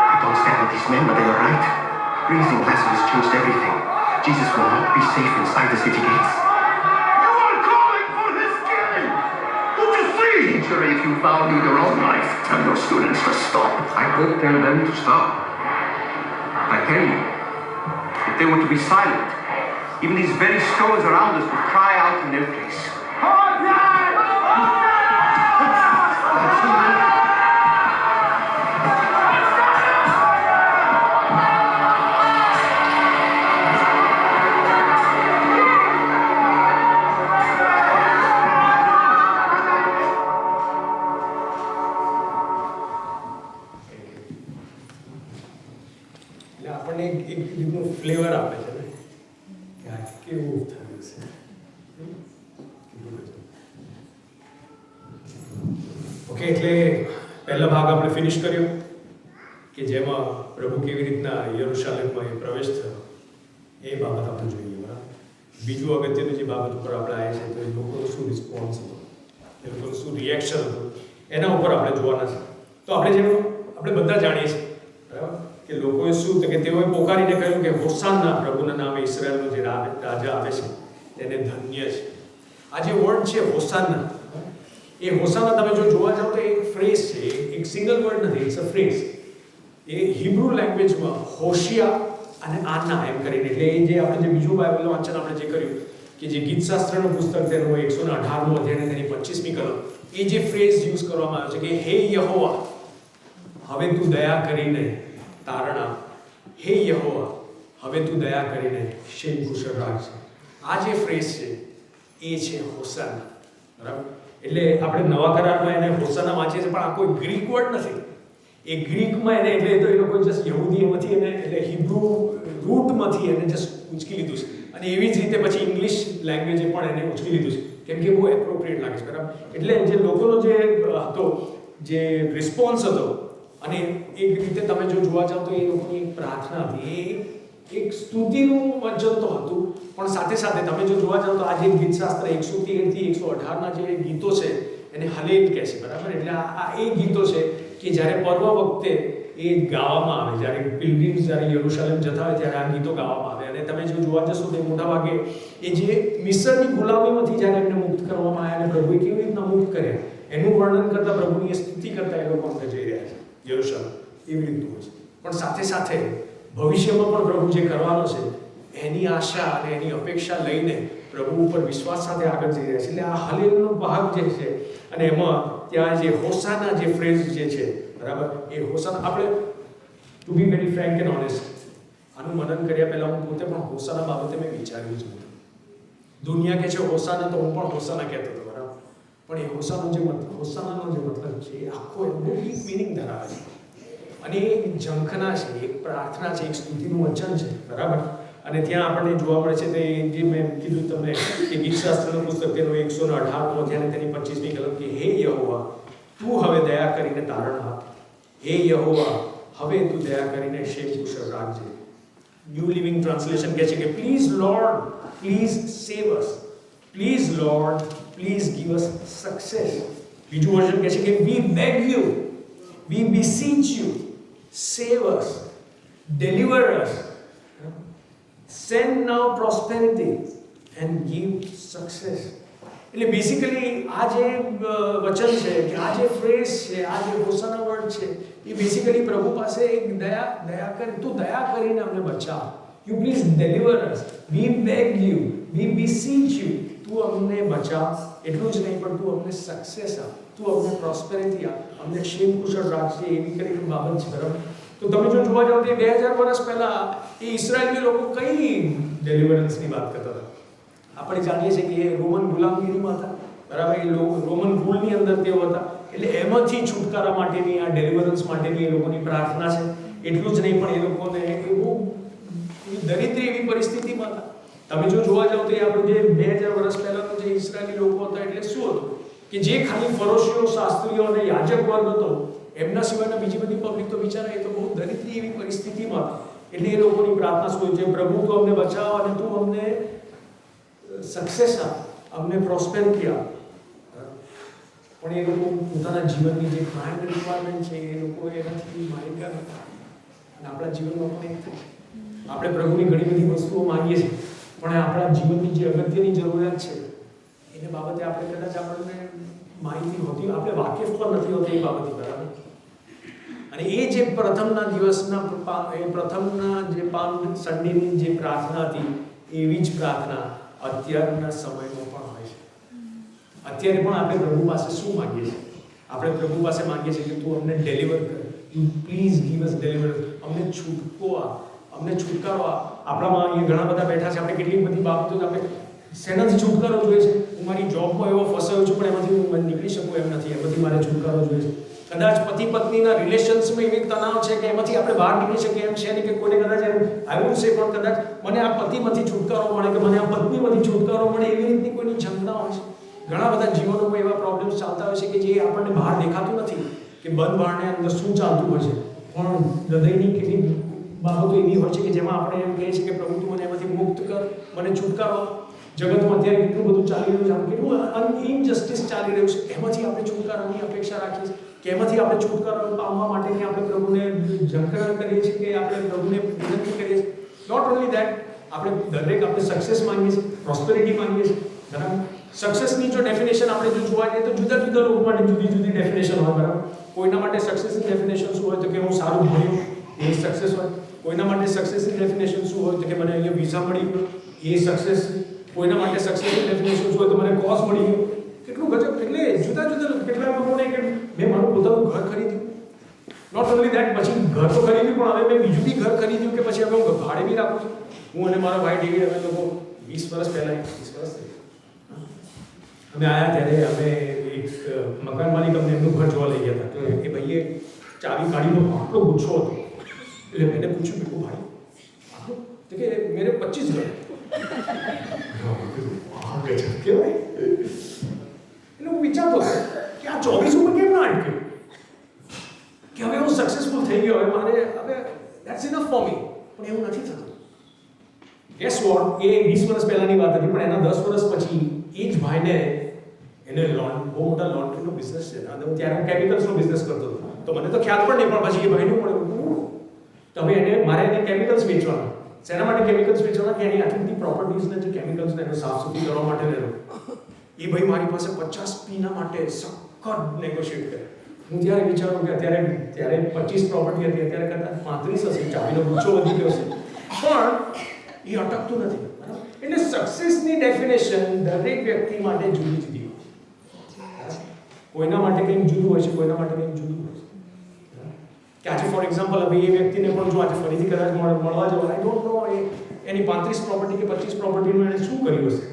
I don't stand with these men, but they are right. Raising Lazarus changed everything. Jesus will not be safe inside the city gates. You are calling for his killing! Don't you see? Teacher, if you value your own life, tell your students to stop. I won't tell them to stop. I tell you, if they were to be silent, even these very stones around us would cry out in their place. એટલે આપણને એક રીતનું flavour આપે છે ને કે આ કેવું થયું છે. ઓકે, એટલે પહેલો ભાગ આપણે ફિનિશ કર્યો કે જેમાં પ્રભુ કેવી રીતના યરુશાલેમમાં એ પ્રવેશ થયો એ બાબત આપણે જોઈએ. બરાબર. બીજું અગત્યનું જે બાબત ઉપર આપણે આવ્યા છે તો એ લોકોનો શું રિસ્પોન્સ હતો, એ લોકોનું શું રિએક્શન હતું, એના ઉપર આપણે જોવાના છે. તો આપણે બધા જાણીએ છીએ બરાબર કે લોકોએ શું કે તેઓએ પોકારીને કહ્યું કે હોસાના, પ્રભુના નામે ઇઝરાયલનો જે રાજા આવે છે તેને ધન્ય છે. આ જે વર્ડ છે હોસાના, એ હોસાના તમે જો જોવા જાઓ તો એક ફ્રેઝ છે, એક સિંગલ વર્ડ નથી, ઇટ્સ અ ફ્રેઝ. એ હિબ્રુ લેંગ્વેજમાં હોશિયા અને આના એમ કરીને, એટલે એ જે આપણે જે બીજું બાઇબલનું વાંચન આપણે જે કર્યું કે જે ગીતશાસ્ત્રનું પુસ્તક તેનો 118મો અધ્યાય તેની 25મી કલમ, એ જે ફ્રેઝ યુઝ કરવામાં આવ્યો છે કે હે યહોવા, હવે તું દયા કરીને તારણ આપ. હે યહોવા, હવે તું દયા કરીને શેમ કુશળ રાખજે. આ જે ફ્રેઝ છે એ છે હોસાના. બરાબર. એટલે આપણે નવા કરારમાં એને હોસાના વાંચીએ છીએ, પણ આ કોઈ ગ્રીક વર્ડ નથી. એ ગ્રીકમાં એને એટલે તો એ લોકો જસ્ટ યહૂદી એમાંથી એને એટલે હિબ્રુ રૂટમાંથી એને જસ્ટ ઉંચકી લીધું છે, અને એવી જ રીતે પછી ઇંગ્લિશ લેંગ્વેજે પણ એને ઉંચકી લીધું છે કેમ કે બહુ એપ્રોપ્રિએટ લાગે છે. બરાબર. એટલે જે લોકોનો જે હતો, જે રિસ્પોન્સ હતો, અને એક રીતે તમે જો જોવા જાઓ તો એ લોકોની એક પ્રાર્થના હતી, એ એક સ્તુતિનું વચન તો હતું, પણ સાથે સાથે તમે જો જોવા જાઓ તો આ જે ગીતશાસ્ત્ર 113 થી 118ના જે ગીતો છે એને હલેલ કહે છે. બરાબર. એટલે આ એ ગીતો છે કે જ્યારે પર્વ વખતે એ ગાવામાં આવે, જ્યારે પિલગ્રીમ્સ જ્યારે યરુશાલેમ જતા હોય ત્યારે આ ગીતો ગાવામાં આવે. અને તમે જો જોવા જશો તો મોટા ભાગે એ જે મિસરની ગુલામીમાંથી જ્યારે એમને મુક્ત કરવામાં આવ્યા અને પ્રભુએ કેવી રીતના મુક્ત કર્યા એનું વર્ણન કરતા, પ્રભુની એ સ્તુતિ કરતા એ લોકો અંદર જઈ રહ્યા છે યરુશાલેમ. એવી રીતનું હોય છે. પણ સાથે સાથે ભવિષ્યમાં પણ પ્રભુ જે કરવાનો છે એની આશા અને એની અપેક્ષા લઈને પ્રભુ ઉપર વિશ્વાસ સાથે આગળ જઈ રહ્યા છે. એટલે આ હલેલનો ભાગ જે છે, અને એમાં ત્યાં જે હોસાના જે ફ્રેઝ જે છે, બરાબર, એ હોસાના આપણે to be very frank and honest, આનું મનન કર્યા પહેલાં હું પોતે પણ હોસાના બાબતે મેં વિચાર્યું જ નહોતું. દુનિયા કહે છે હોસાના તો હું પણ હોસાના કહેતો હતો. બરાબર. પણ એ હોસાનાનો જે મતલબ છે એ આખો બહુ ડીપ મિનિંગ ધરાવે છે, અને એ એક ઝંખના છે, એક પ્રાર્થના છે, એક સ્તુતિનું વચન છે. બરાબર. અને ત્યાં આપણને જોવા મળે છે તે જે મેં કીધું તમને કે ગીતશાસ્ત્રનું પુસ્તક તેનો 118મો અધ્યાય તેની 25મી કલમ કે હે યહોવા, તું હવે દયા કરીને તારણ આપ. હે યહોવા, હવે તું દયા કરીને શેમ કુશળ રાખજે. ન્યૂ લિવિંગ ટ્રાન્સલેશન કહે છે કે please lord, please save us. Please lord, please give us success. બીજું વર્ઝન કહે છે કે we beg you, we beseech you, save us, deliver us, send now prosperity and give success. એટલે basically આ જે વચન છે કે આ જે ફ્રેઝ છે, આ જે હોસાના વર્ડ છે, એ બેઝિકલી પ્રભુ પાસે એક દયા કરી, તું દયા કરીને અમને બચાવ. You please deliver us, we beg you, we beseech you, તું અમને બચાવ. એટલું જ નહીં પણ તું અમને સક્સેસ આપ, તું અમને પ્રોસ્પેરિટી આપ, અમને ક્ષેમ કુશળ રાખજે, એવી કરીને બાબત છે. બરાબર. તો તો તમે જો જોવા જાવ તો 2000 વર્ષ પહેલા એ ઇઝરાયલી લોકો કઈ ડેલિવરન્સની વાત કરતા હતા? આપણે જાણીએ છીએ કે એ રોમન ગુલામગીરીમાં હતા, બરાબર? એ રોમન રૂલની અંદર તેઓ હતા, એટલે એમાંથી છુટકારા માટેની આ ડેલિવરન્સ માટેની એ લોકોની પ્રાર્થના છે. એટલું જ નહીં, પણ એ લોકોને એવું દરિદ્રી એવી પરિસ્થિતિમાં હતા. તમે જો જોવા જાવ તો એ આપણું જે 2000 વર્ષ પહેલાનો જે ઇઝરાયલી લોકો હતા એટલે શું હતું કે જે ખાલી ફરોશીઓ, શાસ્ત્રીઓ અને યાજક વર્ગ હતો, એમના સિવાયના બીજી બધી પબ્લિક તો બિચારા એ તો બહુ દરિદ્રી એવી પરિસ્થિતિમાં હતા. એટલે એ લોકોની પ્રાર્થના શું છે? પ્રભુ તું અમને બચાવ અને તું અમને સક્સેસ આપ, અમને પ્રોસ્પેરિટી આપ. પણ એ લોકો પોતાના જીવનની જે પ્રાઇમ રિક્વાયરમેન્ટ છે એ લોકો એનાથી માહિતગાર હતા. અને આપણા જીવનમાં પણ એક થાય, આપણે પ્રભુની ઘણી બધી વસ્તુઓ માંગીએ છીએ, પણ આપણા જીવનની જે અગત્યની જરૂરિયાત છે એને બાબતે આપણે કદાચ આપણને માહિતી હોતી, આપણે વાકેફ પણ નથી હોતી એ બાબતે, બરાબર? અને એ જે પ્રથમના દિવસના એ પ્રથમના જે પામ સન્ડેની જે પ્રાર્થના હતી એવી જ પ્રાર્થના અત્યારના સમયમાં પણ હોય છે. અત્યારે પણ આપણે પ્રભુ પાસે શું માંગીએ છીએ? આપણે પ્રભુ પાસે માંગીએ છીએ કે તું અમને ડિલિવર કર, યુ પ્લીઝ ગીવ અસ ડિલિવરન્સ, અમને છૂટકો આપ, અમને છુટકારો આપ. આપણામાં અહીંયા ઘણા બધા બેઠા છે, આપણે કેટલી બધી બાબતો આપણે શેનાથી છુટકારો જોઈએ છે? હું મારી જોબમાં એવો ફસાયો છું પણ એમાંથી હું નીકળી શકું એમ નથી, એમાંથી મારે છુટકારો જોઈએ છે. કદાચ પતિ પત્નીના રિલેશન્સમાં એવી તણાવ છે કે એમાંથી આપણે બહાર નીકળી શકીએ એમ છે નહીં, કે કોઈને કદાચ એમ આવ્યું છે પણ કદાચ મને આ પતિમાંથી છુટકારો મળે કે મને આ પત્નીમાંથી છુટકારો મળે, એવી રીતની કોઈની ક્ષમતા હોય છે. ઘણા બધા જીવનોમાં એવા પ્રોબ્લેમ્સ ચાલતા હોય છે કે જે આપણને બહાર દેખાતું નથી કે બંધ બારણે અંદર શું ચાલતું હોય છે, પણ હૃદયની કેટલી બાબતો એવી હોય છે કે જેમાં આપણે એમ કહીએ છીએ કે પ્રભુ તું મને એમાંથી મુક્ત કર, મને છુટકારો. જગતમાં અત્યારે કેટલું બધું ચાલી રહ્યું છે, કેટલું ઇનજસ્ટિસ ચાલી રહ્યું છે, એમાંથી આપણે છુટકારાની અપેક્ષા રાખીએ છીએ કે એમાંથી આપણે છુટકારો પામવા માટેની આપણે પ્રભુને ઝંખના કરીએ છીએ, કે આપણે પ્રભુને વિનંતી કરીએ છીએ. નોટ ઓનલી દેટ, આપણે દરેક આપણે સક્સેસ માંગીએ છીએ, પ્રોસ્પેરિટી માંગીએ છીએ, બરાબર? સક્સેસની જો ડેફિનેશન આપણે જો જોવા જઈએ તો જુદા જુદા લોકો માટે જુદી જુદી ડેફિનેશન હોય, બરાબર? કોઈના માટે સક્સેસની ડેફિનેશન શું હોય તો કે હું સારું ભણ્યું, એ સક્સેસ હોય. કોઈના માટે સક્સેસની ડેફિનેશન શું હોય તો કે મને અહીંયા વિઝા મળી ગયો, એ સક્સેસ. કોઈના માટે સક્સેસની ડેફિનેશન શું હોય તો મને કોર્સ મળી ગયો. કેટલું ગજબ! એટલે જુદા જુદા કેટલા લોકોને કે મેં મારું પોતાનું ઘર ખરીદ્યું. નોટ ઓનલી દેટ, પછી ઘર તો ખરીદ્યું પણ હવે મેં બીજું બી ઘર ખરીદ્યું કે પછી હવે હું ભાડે બી રાખું છું. હું અને મારા ભાઈ ડેવિડ અમે લોકો 20 વર્ષ પહેલાં 20 વર્ષ અમે આવ્યા ત્યારે અમે એક મકાન માલિક અમને એમનું ઘર જોવા લઈ ગયા હતા. તો એ ભાઈએ ચાવી કાઢીનો આટલો ગુચ્છો હતો, એટલે મેં પૂછ્યું કે ભાઈ આટલું? તો કે મેરે 25 ઘર. કહેવાય એટલે હું વિચારતો હતો કે આ 24 ઉપર કેમ ના અટક્યું, કે હવે હું સક્સેસફુલ થઈ ગયો, હવે મારે હવે ધેટ્સ ઇનફ ફોર મી. પણ એવું નથી થતું. ગેસ વોટ, એ 20 વર્ષ પહેલાની વાત હતી, પણ એના 10 વર્ષ પછી એ જ ભાઈને એને બહુ મોટા લોન્ડ્રીનો બિઝનેસ છે. અને ત્યારે હું કેમિકલ્સનો બિઝનેસ કરતો હતો, તો મને તો ખ્યાલ પણ નહીં, પણ પછી એ ભાઈનું પણ તો હવે મારે એને કેમિકલ્સ વેચવાના. શેના માટે કેમિકલ્સ વેચવાના? કે એની આટલી બધી પ્રોપર્ટીઝને જે કેમિકલ્સને એનો સાફ સફાઈ કરવા માટે લેલો. એ ભાઈ મારી પાસે 50 પીના માટે સખત નેગોશિએટ કરે. હું ત્યારે વિચારું કે ત્યારે 25 પ્રોપર્ટી હતી, અત્યારે કદાચ 35 હશે, ચાવીનો ગુચ્છો વધી ગયો છે, પણ એ અટકતું નથી, બરાબર? એટલે સક્સેસની ડેફિનેશન દરેક વ્યક્તિ માટે જુદી જુદી હોય. કોઈના માટે કંઈક જુદું હોય છે, કોઈના માટે કંઈક જુદું હોય છે. કે આજે ફોર એક્ઝામ્પલ હવે એ વ્યક્તિને પણ જો આજે ફરીથી કદાચ મળવા જવું, I don't know any 35 property કે 25 પ્રોપર્ટીનું એને શું કર્યું હશે.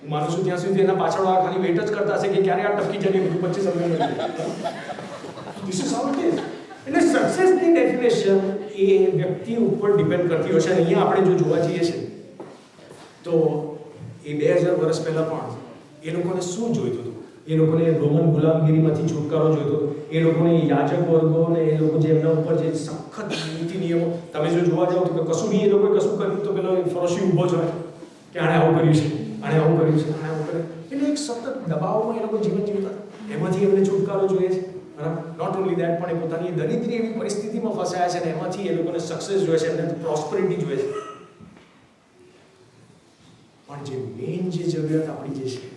હું માનું છું ત્યાં સુધી એના પાછળવાળા ખાલી વેઇટ જ કરતા હશે કે ક્યારે આ ટપકી જાય બધું 25 અમને મળી જાય. This is how it is. એટલે સક્સેસની ડેફિનેશન એ વ્યક્તિ ઉપર ડિપેન્ડ કરતી હોય છે. અને અહીંયા આપણે જો જોવા જઈએ છીએ તો એ 2000 વર્ષ પહેલાં પણ એ લોકોને શું જોઈતું હતું? એ લોકોને રોમન ગુલામગીરીમાંથી છુટકારો જોઈતો હતો. એ લોકોને યાજક વર્ગો અને એ લોકો જે એમના ઉપર જે સખત નીતિ નિયમો, તમે જો જોવા જાઓ તો કે કશું બી એ લોકોએ કશું કર્યું તો પેલો ફરોશી ઊભો જ હોય કે આણે આવું કર્યું છે, આણે આવું કર્યું છે, આણે આવું કર્યું. એટલે એક સતત દબાવમાં એ લોકો જીવન જીવતા, એમાંથી એમને છુટકારો જોઈએ છે, બરાબર? નોટ ઓનલી દેટ, પણ એ પોતાની દરિદ્રી એવી પરિસ્થિતિમાં ફસાયા છે અને એમાંથી એ લોકોને સક્સેસ જોઈએ છે, એમને પ્રોસ્પરિટી જોઈએ છે. પણ જે મેઇન જે જરૂરિયાત આપણી જે છે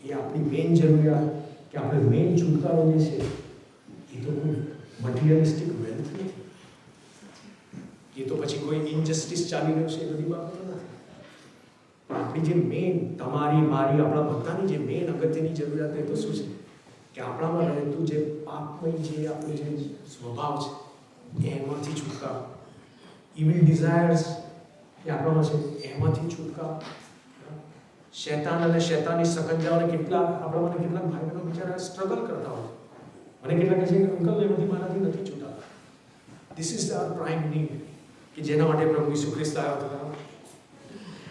એ આપણી મેઇન જરૂરિયાત કે આપણે મેઇન છુટકારો જે છે એ તો કોઈ મટીરિયલિસ્ટિક વેલ્થ નથી, એ તો પછી કોઈ ઇનજસ્ટિસ ચાલી રહ્યું છે એ બધી બાબતો નથી. પણ આપણી જે મેઇન, તમારી મારી આપણા બધાની જે મેઇન અગત્યની જરૂરિયાત એ તો શું છે? કે આપણામાં રહેતું જે પાપમય જે આપણું જે સ્વભાવ છે એમાંથી છુટકારો, ઇવિલ ડિઝાયર્સ એ આપણામાં છે એમાંથી છુટકારો, શૈતાન અને શૈતાની સકંજાઓને આપણામાં કેટલાક ભાઈ બહેનો બિચારા સ્ટ્રગલ કરતા હોય. મને કેટલાક કહે છે કે અંકલ એમાંથી મારાથી નથી છૂટાતા. This is the prime need કે જેના માટે પ્રભુ ઈસુ ખ્રિસ્ત આવ્યો હતો.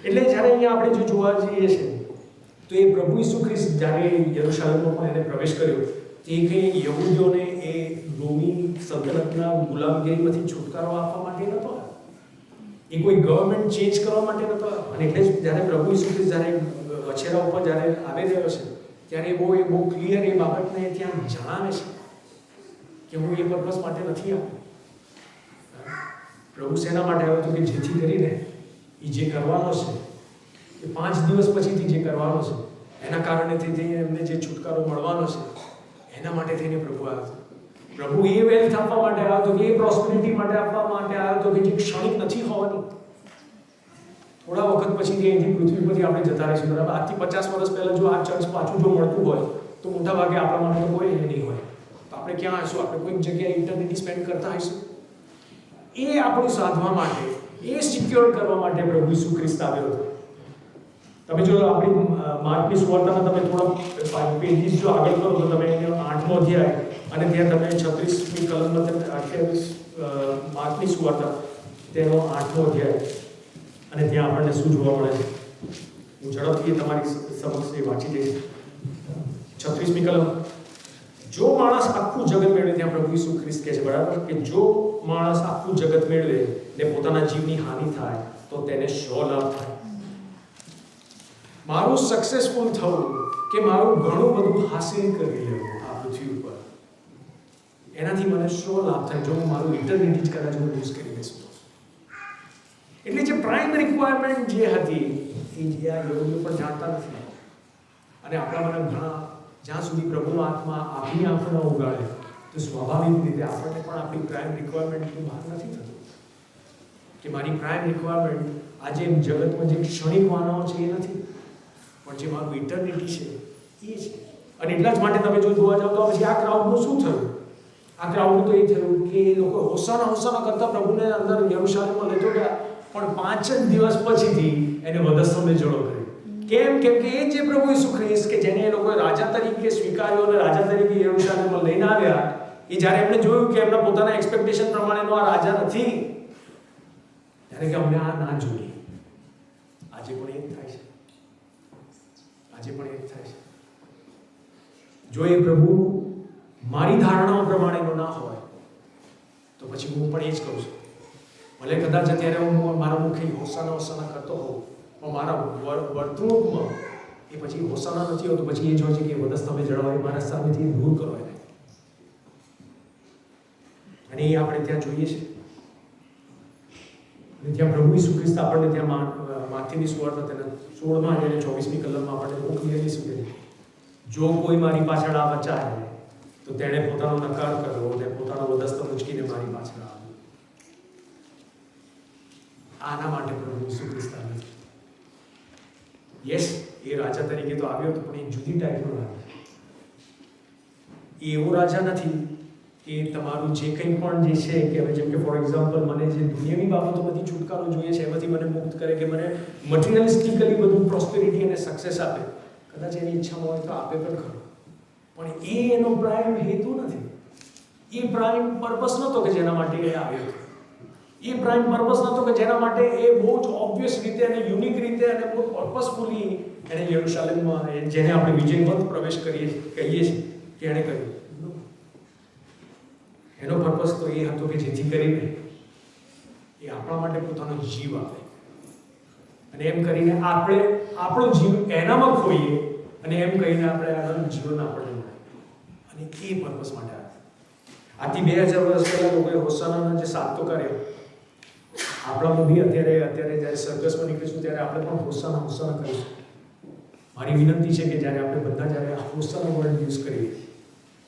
એટલે જ્યારે અહીંયા આપણે જો જોવા જઈએ છે તો એ પ્રભુ ઈસુ ખ્રિસ્ત જ્યારે યરુશલેમમાં પણ એને પ્રવેશ કર્યો તે કંઈ યહૂદીઓને એ રોમી સલ્તનતના ગુલામગીરીમાંથી છુટકારો આપવા માટે નહોતો, એ કોઈ ગવર્મેન્ટ ચેન્જ કરવા માટે નહોતો. અને એટલે જ જ્યારે પ્રભુ ઈસુ ખ્રિસ્ત જ્યારે વછેરા ઉપર જ્યારે આવી રહ્યો છે ત્યારે એ બહુ ક્લિયર એ બાબતને ત્યાં જણાવે છે કે હું એ પર્પસ માટે નથી આવ્યો. પ્રભુ શેના માટે આવ્યો હતો કે જેથી કરીને એ જે કરવાનો છે એ 5 દિવસ પછીથી જે કરવાનો છે એના કારણેથી એમને જે છુટકારો મળવાનો છે એના માટે થઈને પ્રભુ આવ્યો હતો. પ્રભુ એ વેલ્થ આપવા માટે આવ્યો હતો કે એ પ્રોસ્પેરિટી માટે આપવા માટે આવ્યો હતો કે જે ક્ષણિક નથી હોવાની. થોડા વખત પછી અહીંથી પૃથ્વી પરથી આપણે જતા રહીશું, બરાબર. આજથી 50 વર્ષ પહેલાં જો આ ચર્ચ પાછું જો મળતું હોય તો મોટા ભાગે આપણા માટે તો કોઈ નહીં હોય. તો આપણે ક્યાં આવીશું? આપણે કોઈક જગ્યાએ ઇટર્નિટી સ્પેન્ડ કરતા હોઈશું. એ આપણું સાધવા માટે, એ સિક્યોર કરવા માટે પ્રભુ ઈસુ ખ્રિસ્ત આવ્યો હતો. તમે જો આપણી માર્કની સુવાર્તામાં તમે થોડા પેજીસ જો આગળ કરો તો તમે 8મો અધ્યાય અને ત્યાં તમે 36મી કલમમાં તમે 28 માર્કની સુવાર્તા તેનો 8મો અધ્યાય અને ત્યાં આપણને શું જોવા મળે છે? હું ઝડપથી તમારી સમક્ષ એ વાંચી દઈશ. 36મી કલમ. જો માણસ આખું જગત મેળવે, ત્યાં પ્રભુ ઈસુ ખ્રિસ્ત કહે છે, બરાબર, કે જો માણસ આખું જગત મેળવે ને પોતાના જીવની હાનિ થાય તો તેને શો લાભ થાય? મારું સક્સેસફુલ થવું કે મારું ઘણું બધું હાસિલ કરી લેવું આ પૃથ્વી ઉપર, એનાથી મને શો લાભ થાય જો હું મારું ઇટર્નિટી જ કદાચ હું લૂઝ કરી દઈશ? એટલે જે પ્રાઇમ રિક્વાયરમેન્ટ જે હતી એ જે આ યહૂદીઓ પણ જાણતા નથી. અને આપણામાં ઘણા જ્યાં સુધી પ્રભુનો આત્મા આપણી આંખો ન ઉગાડે તો સ્વાભાવિક રીતે આપણને પણ આપણી પ્રાઇમ રિક્વાયરમેન્ટનું ભાન નથી થતું કે મારી પ્રાઇમ રિક્વાયરમેન્ટ આજે જગતમાં જે ક્ષણિક માનવો છે એ નથી, પણ જે મારું ઇટર્નિટી છે એ છે. અને એટલા જ માટે તમે જો જોવા જાઓ તો પછી આ ક્રાઉડનું શું થયું? આ ક્રાઉડનું તો એ થયું કે એ લોકો હોસાના હોસાના કરતા પ્રભુને અંદર યરુશલેમમાં લેતો ગયા, પણ 5 જ દિવસ પછીથી એને વધસ્તંભે જડો કર્યો. કેમ કે એ જે પ્રભુ ઈસુ ખ્રિસ્ત કે જેને એ લોકોએ રાજા તરીકે સ્વીકાર્યો અને રાજા તરીકે યરુશલેમમાં લઈને આવ્યા, એ જ્યારે એમણે જોયું કે એમના પોતાના એક્સપેક્ટેશન પ્રમાણેનો આ રાજા નથી, ત્યારે કે અમને આ ના જોઈએ. આજે પણ એ જ થાય છે. આજે પણ એ જ થાય છે. જો એ પ્રભુ મારી ધારણાઓ પ્રમાણેનો ના હોય તો પછી હું પણ એ જ કહું છું. ભલે કદાચ અત્યારે હું મારા મુખે હોસાના કરતો હોઉં, પણ મારા વર્તણૂકમાં એ પછી હોસાના નથી હોતું. પછી એ જોઈ છે કે વધસ્તંભે જળવાય મારા સામેથી દૂર કરો એને. અને એ આપણે ત્યાં જોઈએ છે. અને ત્યાં પ્રભુ ઈસુ ખ્રિસ્ત આપણને ત્યાં માથીની સુવાર્તા તેના 16મા અને 24મી કલમમાં આપણને બહુ ક્લિયરલી શું કહે છે? જો કોઈ મારી પાછળ આવવા ચાહે તો તેણે પોતાનો નકાર કરવો અને પોતાનો વધસ્તંભ ઉચકીને મારી પાછળ આવવું. આના માટે પ્રભુ ઈસુ ખ્રિસ્ત આવ્યો છે. યસ, એ રાજા તરીકે તો આવ્યો હતો, પણ એ જુદી ટાઈપનો રાજા. એ એવો રાજા નથી કે તમારું જે કંઈ પણ જે છે કે હવે જેમ કે ફોર એક્ઝામ્પલ મને જે દુનિયાની બાબતો બધી છુટકારો જોઈએ છે એમાંથી મને મુક્ત કરે કે મને મટીરિયલિસ્ટિકલી બધું પ્રોસ્પેરિટી અને સક્સેસ આપે. કદાચ એની ઈચ્છા હોય તો આપે પણ ખરો, પણ એ એનો પ્રાઇમ હેતુ નથી. એ પ્રાઇમ પર્પસ નહોતો કે જેના માટે એ આવ્યો હતો. એ પ્રાઇમ પર્પસ નહોતો કે જેના માટે એ બહુ જ ઓબ્વિયસ રીતે અને યુનિક રીતે અને બહુ પર્પસફુલી એને યરુશલેમમાં જેને આપણે વિજયવંત પ્રવેશ કહીએ છીએ કે એણે કર્યું. એનો પર્પસ તો એ હતો કે જેથી કરીને એ આપણા માટે પોતાનો જીવ આપે અને એમ કરીને આપણે આપણો જીવ એનામાં ખોઈએ અને એમ કહીને આપણે આનંદ જીવન આપણને મળે. અને એ પર્પસ માટે આવે. આથી 2000 વર્ષ પહેલા લોકોએ હોસાનાના જે સાતો કર્યા, આપણામાં બી અત્યારે જ્યારે સર્કસમાં નીકળીશું ત્યારે આપણે પણ હોસાના કરીશું. મારી વિનંતી છે કે જ્યારે આપણે બધા જ્યારે હોસાના વર્ડ યુઝ કરીએ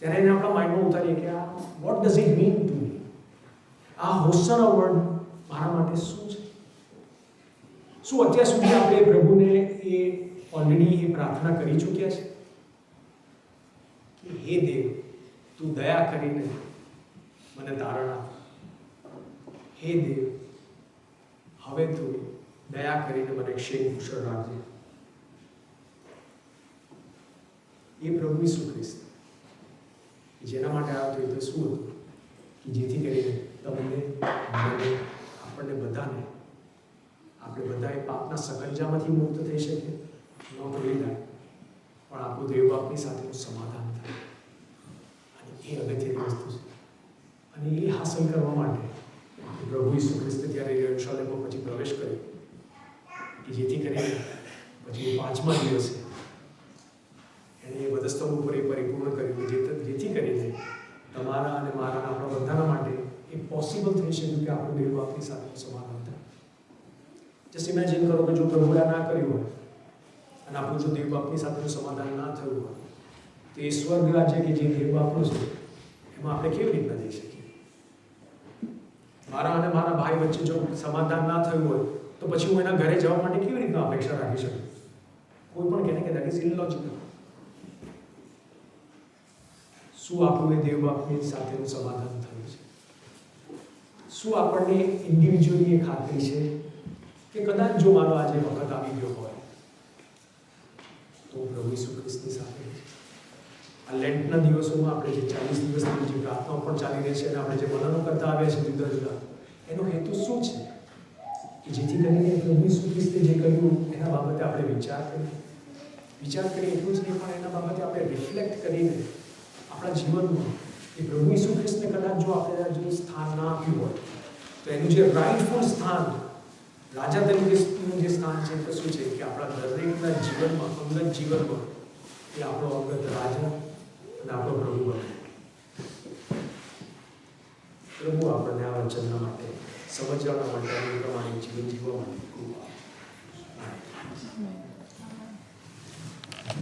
ત્યારે એને આપણા માઇન્ડમાં ઉતારીએ કે આ what does it mean to me? આ હોસાના વર્ડ મારા માટે શું છે? શું અત્યાર સુધી આપણે પ્રભુને એ ઓલરેડી એ પ્રાર્થના કરી ચૂક્યા છે કે હે દેવ, તું દયા કરીને મને તારણ આપ. હે દેવ, હવે તું દયા કરીને મને ક્ષેમ કુશળ રાખજે. એ પ્રભુ ઈસુ ખ્રિસ્ત જેના માટે આવ્યો હતો, એ તો શું હતું કે જેથી કરીને તમને, મને, આપણને બધાને, આપણે બધા એ પાપના સકંજામાંથી મુક્ત થઈ શકીએ. નોકરી થાય પણ આપણું દેવ બાપની સાથેનું સમાધાન થાય. અને એ અગત્યની વસ્તુ છે. અને એ હાંસલ કરવા માટે પ્રભુ ઈસુ ખ્રિસ્તે ત્યારે યરુશલેમમાં પછી પ્રવેશ કર્યો કે જેથી કરીને પછી 5મા દિવસે એને એ વધસ્તંભ ઉપર એ પરિપૂર્ણ કર્યું, જેથી કરીને તમારા અને મારા, આપણા બધાના માટે એ પોસિબલ થઈ શક્યું કે આપણું દેવ બાપની સાથેનું સમાધાન થાય. જસ્ટ ઇમેજિન કરો કે જો પ્રભુએ આ ના કર્યું હોય અને આપણું જો દેવ બાપની સાથેનું સમાધાન ના થયું હોય તો એ સ્વર્ગ રાજ્ય કે જે દેવ બાપનું છે એમાં આપણે કેવી રીતના જઈ શકીએ? મારા અને મારા ભાઈ વચ્ચે જો સમાધાન ના થયું હોય તો પછી હું એના ઘરે જવા માટે કેવી રીતના અપેક્ષા રાખી શકું? કોઈ પણ કહે કે દેટ ઇઝ ઇલોજિકલ. શું આપણું એ દેવ બાપની સાથેનું સમાધાન થયું છે? શું આપણને ઇન્ડિવિજ્યુઅલી એ ખાતરી છે કે કદાચ જો મારો આજે વખત આવી ગયો હોય તો પ્રભુ ઈસુ ખ્રિસ્તની સાથે આ લેન્ટના દિવસોમાં આપણે જે 40 દિવસની જે પ્રાર્થનાઓ પણ ચાલી રહી છે અને આપણે જે મનનો કરતા આવ્યા છે જુદા જુદા, એનો હેતુ શું છે કે જેથી કરીને પ્રભુ ઈસુ ખ્રિસ્તે જે કર્યું એના બાબતે આપણે વિચાર કરીએ. એટલું જ નહીં પણ એના બાબતે આપણે રિફ્લેક્ટ કરીને આપણા જીવનમાં એ પ્રભુ ઈસુ ખ્રિસ્તને કદાચ જો આપણે જો સ્થાન ના આપ્યું હોય તો એનું જે રાઇટફુલ સ્થાન, રાજા તરીકેનું જે સ્થાન છે તો શું છે કે આપણા દરેકના જીવનમાં, અંગત જીવનમાં એ આપણો અંગત રાજા અને આપણો પ્રભુ બને. પ્રભુ આપણને આ વચનના માટે, સમજવાના માટે, પ્રમાણે જીવન જીવવા માટે ખૂબ